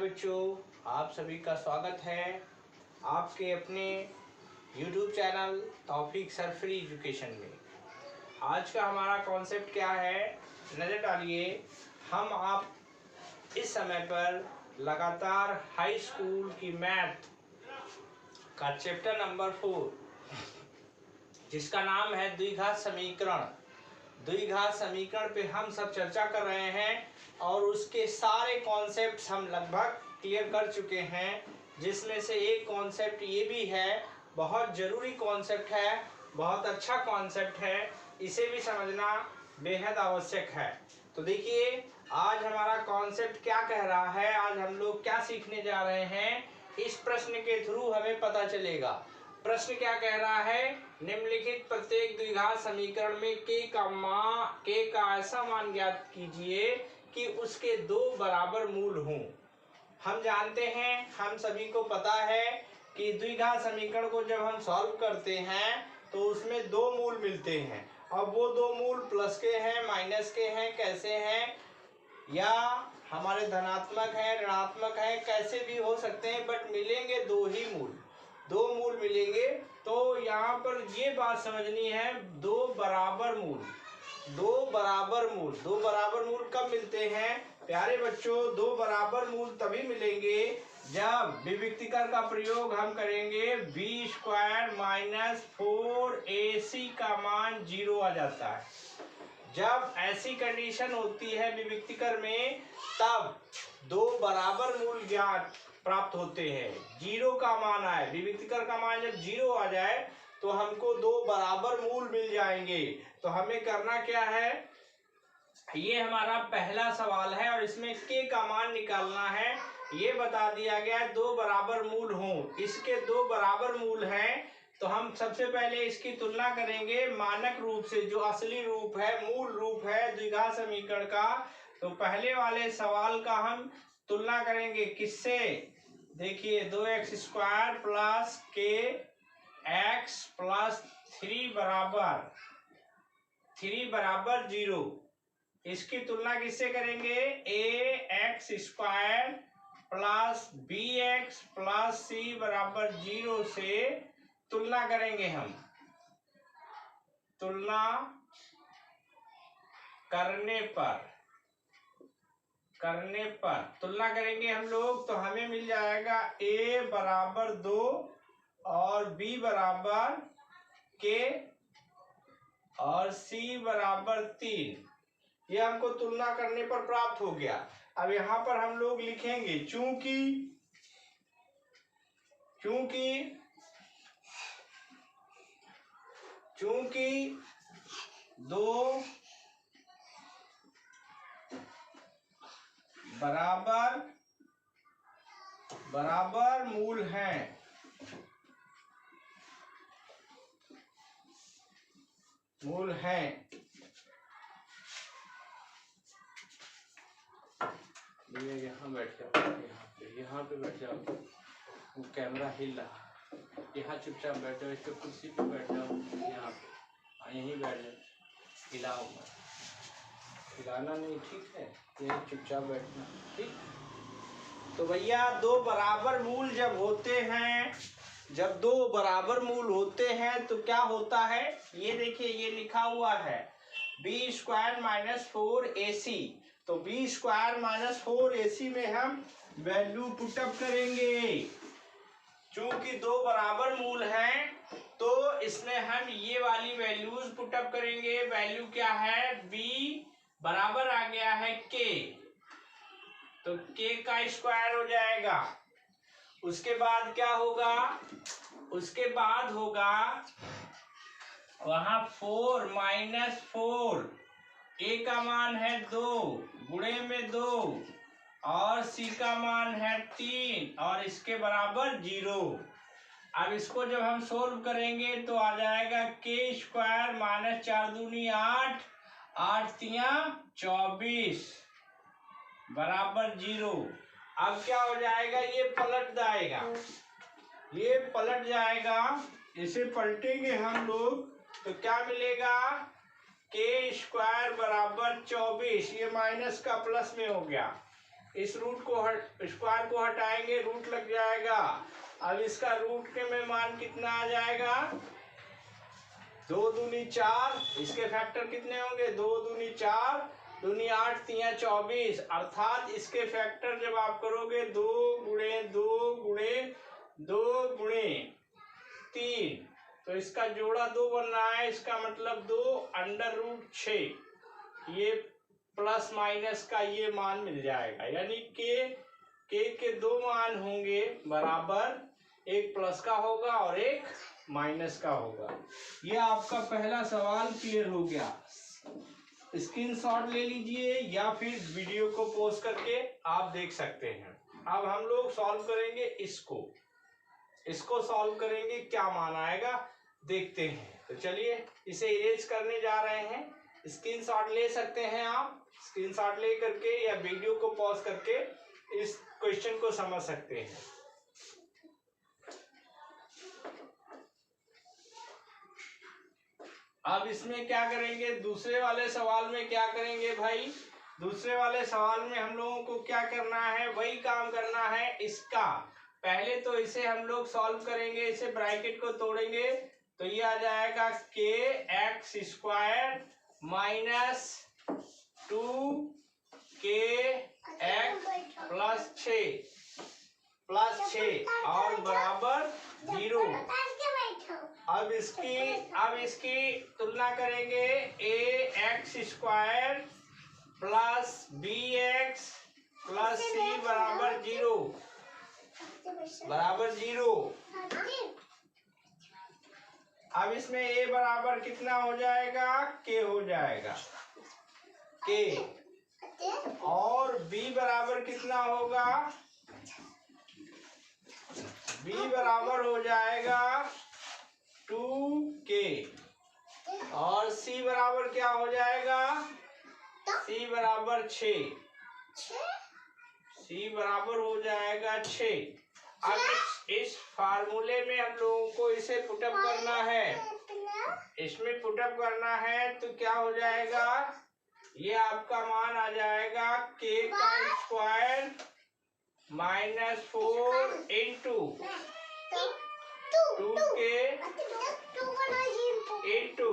बच्चों, आप सभी का स्वागत है आपके अपने YouTube चैनल तौफीक सरफरी एजुकेशन में। आज का हमारा कॉन्सेप्ट क्या है, नज़र डालिए। हम आप इस समय पर लगातार हाई स्कूल की मैथ का चैप्टर नंबर 4 जिसका नाम है द्विघात समीकरण पे हम सब चर्चा कर रहे हैं और उसके सारे कॉन्सेप्ट्स हम लगभग क्लियर कर चुके हैं, जिसमें से एक कॉन्सेप्ट ये भी है, बहुत ज़रूरी कॉन्सेप्ट है, बहुत अच्छा कॉन्सेप्ट है, इसे भी समझना बेहद आवश्यक है। तो देखिए आज हमारा कॉन्सेप्ट क्या कह रहा है, आज हम लोग क्या सीखने जा रहे हैं, इस प्रश्न के थ्रू हमें पता चलेगा। प्रश्न क्या कह रहा है, निम्नलिखित प्रत्येक द्विघात समीकरण में k का ऐसा मान ज्ञात कीजिए कि उसके दो बराबर मूल हों। हम जानते हैं, हम सभी को पता है कि द्विघात समीकरण को जब हम सॉल्व करते हैं तो उसमें दो मूल मिलते हैं। अब वो दो मूल प्लस के हैं, माइनस के हैं, कैसे हैं, या हमारे धनात्मक हैं, ऋणात्मक हैं, कैसे भी हो सकते हैं, बट मिलेंगे दो ही मूल, दो मूल मिलेंगे। तो यहाँ पर ये बात समझनी है, दो बराबर मूल कब मिलते हैं प्यारे बच्चों? दो बराबर मूल तभी मिलेंगे जब विविक्तिकर का प्रयोग हम करेंगे, b² माइनस 4ac का मान 0 आ जाता है। जब ऐसी कंडीशन होती है विविक्तिकर में, तब दो बराबर मूल ज्ञात प्राप्त होते हैं। 0 का मान आए, विविक्तिकर का मान जब 0 आ जाए तो हमको दो बराबर मूल मिल जाएंगे। तो हमें करना क्या है, ये हमारा पहला सवाल है और इसमें k का मान निकालना है। ये बता दिया गया है दो बराबर मूल हों, इसके दो बराबर मूल हैं तो हम सबसे पहले इसकी तुलना करेंगे मानक रूप से, जो असली रूप है, मूल रूप है द्विघात समीकरण का। तो पहले वाले सवाल का हम तुलना करेंगे किससे, देखिए 2x² प्लस kx प्लस 3 बराबर 0। इसकी तुलना किससे करेंगे, ax² plus bx plus c बराबर 0 से तुलना करेंगे हम। तुलना तुलना करेंगे हम लोग तो हमें मिल जाएगा a बराबर 2 और b बराबर k और c बराबर 3। ये हमको तुलना करने पर प्राप्त हो गया। अब यहाँ पर हम लोग लिखेंगे चूंकि दो बराबर मूल हैं, यहाँ बैठ जाओ, यहाँ पे बैठ जाओ, वो कैमरा हिल रहा, यहाँ चुपचाप बैठो, इस कुर्सी पे बैठ जाओ, यहाँ पे यहीं बैठ जाओ, हिलाना नहीं, ठीक है, यहीं चुपचाप बैठना, ठीक। तो भैया दो बराबर मूल जब दो बराबर मूल होते हैं तो क्या होता है, ये देखिए ये लिखा हुआ है b² माइनस 4ac। तो b² माइनस 4ac में हम वैल्यू पुटअप करेंगे। चूंकि दो बराबर मूल हैं तो इसमें हम ये वाली वैल्यूज पुटअप करेंगे। वैल्यू क्या है, b बराबर आ गया है k, तो k का स्क्वायर हो जाएगा। उसके बाद क्या होगा, उसके बाद होगा वहां 4 माइनस 4, a का मान है 2 गुणे में 2 और c का मान है 3 और इसके बराबर 0। अब इसको जब हम सोल्व करेंगे तो आ जाएगा k² माइनस 4 दूनी 8, 8 तिया 24 बराबर 0। अब क्या हो जाएगा, ये पलट जाएगा, इसे पलटेंगे हम लोग तो क्या मिलेगा, k² बराबर 24, ये माइनस का प्लस में हो गया, इस रूट को स्क्वायर को हटाएंगे, रूट लग जाएगा। अब इसका रूट के में मान कितना आ जाएगा? 2 दूनी 4, इसके फैक्टर कितने होंगे? 2 दूनी 4, दूनी 8, 3 24, अर्थात इसके फैक्टर जब आप करोगे 2 गुणे 2 गुणे 2 गुणे 3, तो इसका जोड़ा 2 बन रहा है, इसका मतलब 2 अंडर रूट 6, ये प्लस माइनस का ये मान मिल जाएगा। यानी के 2 मान होंगे बराबर, एक प्लस का होगा और एक माइनस का होगा। ये आपका पहला सवाल क्लियर हो गया। स्क्रीनशॉट ले लीजिए या फिर वीडियो को पॉज करके आप देख सकते हैं। अब हम लोग सॉल्व करेंगे इसको सॉल्व करेंगे, क्या मान आएगा देखते हैं। तो चलिए इसे इरेज करने जा रहे हैं। स्क्रीनशॉट ले सकते हैं आप, स्क्रीनशॉट ले करके या वीडियो को पॉज करके इस क्वेश्चन को समझ सकते हैं। अब इसमें क्या करेंगे, दूसरे वाले सवाल में क्या करेंगे भाई? दूसरे वाले सवाल में हम लोगों को क्या करना है, वही काम करना है इसका। पहले तो इसे हम लोग सॉल्व करेंगे, इसे ब्रैकेट को तोड़ेंगे तो ये आ जाएगा के X square minus 2 X plus 6 और बराबर 0। अब इसकी तुलना करेंगे, A X square plus B X plus C बराबर 0। अब इसमें ए बराबर कितना हो जाएगा? के हो जाएगा, के। और बी बराबर कितना होगा? बी बराबर हो जाएगा 2k। और सी बराबर क्या हो जाएगा? सी बराबर 6। सी बराबर हो जाएगा 6। अब इस फार्मूले में हम लोगों को इसे पुटअप करना है, इसमें पुटअप करना है तो क्या हो जाएगा? ये आपका मान आ जाएगा के का square minus 4 into 2k into,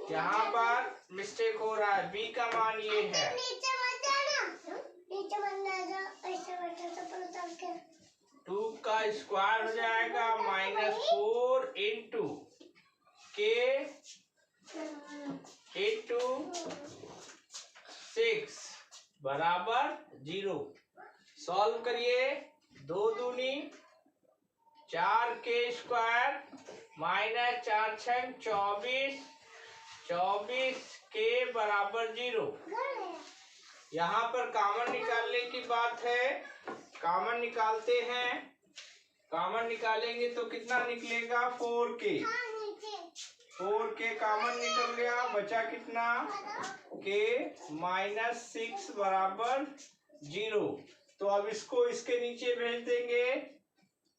यहाँ पर मिस्टेक हो रहा है, बी का मान ये है 2 का स्क्वायर हो जाएगा माइनस 4 इंटू के इंटू 6 बराबर 0। सॉल्व करिए, 2 दूनी 4 के स्क्वायर माइनस 4 छंग 24 के बराबर 0। यहाँ पर कॉमन निकालने की बात है, कॉमन निकालते हैं। कॉमन निकालेंगे तो कितना निकलेगा? 4k कॉमन निकल गया, बचा कितना? के माइनस 6 बराबर 0। तो अब इसको इसके नीचे भेज देंगे,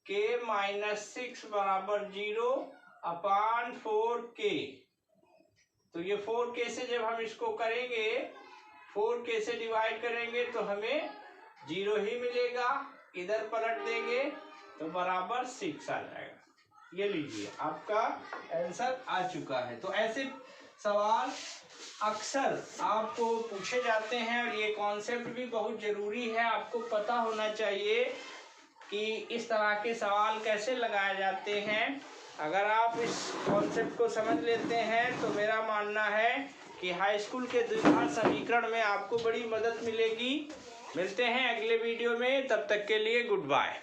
के माइनस 6 बराबर 0 अपान 4k। तो ये 4k से जब हम इसको करेंगे, 4k से डिवाइड करेंगे तो हमें 0 ही मिलेगा। इधर पलट देंगे तो बराबर 6 आ जाएगा। ये लीजिए, आपका आंसर आ चुका है। तो ऐसे सवाल अक्सर आपको पूछे जाते हैं और ये कॉन्सेप्ट भी बहुत ज़रूरी है, आपको पता होना चाहिए कि इस तरह के सवाल कैसे लगाए जाते हैं। अगर आप इस कॉन्सेप्ट को समझ लेते हैं तो मेरा मानना है कि हाई स्कूल के द्विघात समीकरण में आपको बड़ी मदद मिलेगी। मिलते हैं अगले वीडियो में, तब तक के लिए गुड बाय।